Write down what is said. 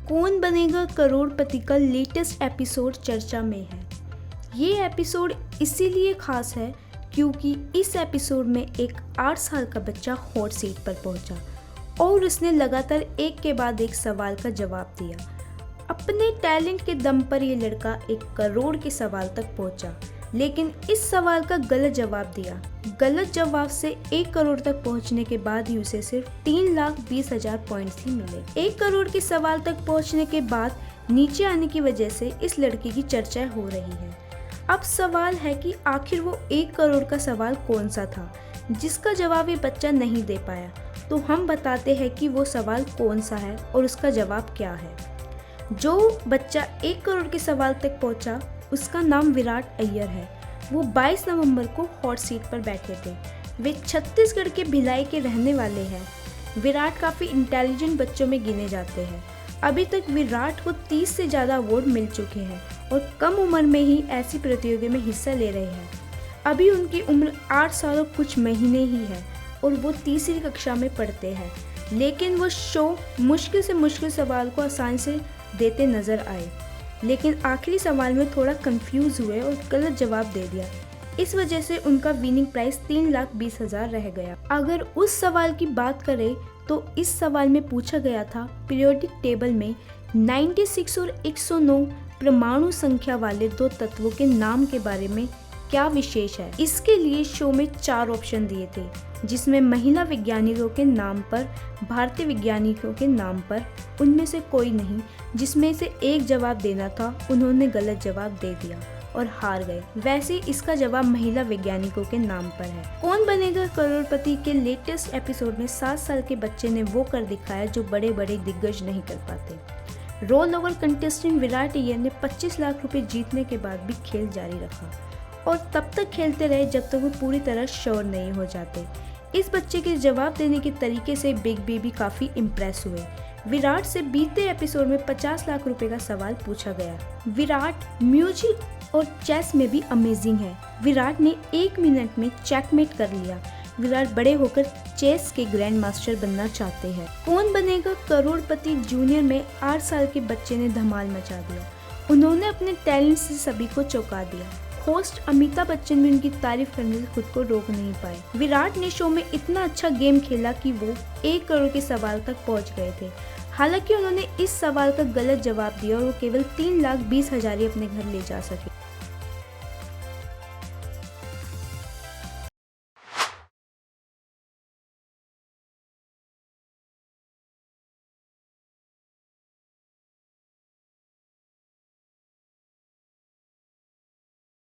कौन बनेगा करोड़पति का लेटेस्ट एपिसोड चर्चा में है। ये एपिसोड इसीलिए खास है क्योंकि इस एपिसोड में एक 8 साल का बच्चा हॉट सीट पर पहुंचा और उसने लगातार एक के बाद एक सवाल का जवाब दिया। अपने टैलेंट के दम पर ये लड़का 1 करोड़ के सवाल तक पहुंचा, लेकिन इस सवाल का गलत जवाब दिया। गलत जवाब से 1 करोड़ तक पहुंचने के बाद ही उसे सिर्फ 3,20,000 पॉइंट्स ही मिले। 1 करोड़ के सवाल तक पहुंचने के बाद नीचे आने की वजह से इस लड़के की चर्चा हो रही है। अब सवाल है कि आखिर वो 1 करोड़ का सवाल कौन सा था जिसका जवाब ये बच्चा नहीं दे पाया। तो हम बताते हैं कि वो सवाल कौन सा है और उसका जवाब क्या है। जो बच्चा 1 करोड़ के सवाल तक पहुंचा उसका नाम विराट अय्यर है। वो 22 नवंबर को हॉट सीट पर बैठे थे। वे छत्तीसगढ़ के भिलाई के रहने वाले हैं। विराट काफ़ी इंटेलिजेंट बच्चों में गिने जाते हैं। अभी तक विराट को 30 से ज़्यादा अवार्ड मिल चुके हैं और कम उम्र में ही ऐसी प्रतियोगिता में हिस्सा ले रहे हैं। अभी उनकी उम्र 8 साल और कुछ महीने ही है और वो तीसरी कक्षा में पढ़ते हैं, लेकिन वो शो मुश्किल से मुश्किल सवाल को आसानी से देते नजर आए, लेकिन आखिरी सवाल में थोड़ा कंफ्यूज हुए और गलत जवाब दे दिया। इस वजह से उनका विनिंग प्राइस 3,20,000 रह गया। अगर उस सवाल की बात करें तो इस सवाल में पूछा गया था पीरियोडिक टेबल में 96 और 109 परमाणु संख्या वाले 2 तत्वों के नाम के बारे में क्या विशेष है। इसके लिए शो में 4 ऑप्शन दिए थे, जिसमें महिला वैज्ञानिकों के नाम पर, भारतीय वैज्ञानिकों के नाम पर, उनमें से कोई नहीं। जिसमें से एक जवाब देना था, उन्होंने गलत जवाब दे दिया और हार गए। वैसे इसका जवाब महिला वैज्ञानिकों के नाम पर है। कौन बनेगा करोड़पति के लेटेस्ट एपिसोड में 7 साल के बच्चे ने वो कर दिखाया जो बड़े बड़े दिग्गज नहीं कर पाते। Roll over contestant Virat Iyer ने 25 लाख रुपए जीतने के बाद भी खेल जारी रखा और तब तक खेलते रहे जब तक वो पूरी तरह श्योर नहीं हो जाते। इस बच्चे के जवाब देने के तरीके से बिग बी भी काफ़ी इम्प्रेस हुए। विराट से बीते एपिसोड में 50 लाख रुपए का सवाल पूछा गया। विराट म्यूजिक और चेस में भी अमेजिंग है। विराट ने 1 मिनट में चेकमेट कर लिया। विराट बड़े होकर चेस के ग्रैंड मास्टर बनना चाहते हैं। कौन बनेगा करोड़पति जूनियर में 8 साल के बच्चे ने धमाल मचा दिया। उन्होंने अपने टैलेंट से सभी को चौंका दिया। होस्ट अमिताभ बच्चन भी उनकी तारीफ करने से खुद को रोक नहीं पाए। विराट ने शो में इतना अच्छा गेम खेला कि वो 1 करोड़ के सवाल तक पहुंच गए थे। हालांकि उन्होंने इस सवाल का गलत जवाब दिया और वो केवल 3,20,000 ही अपने घर ले जा सके।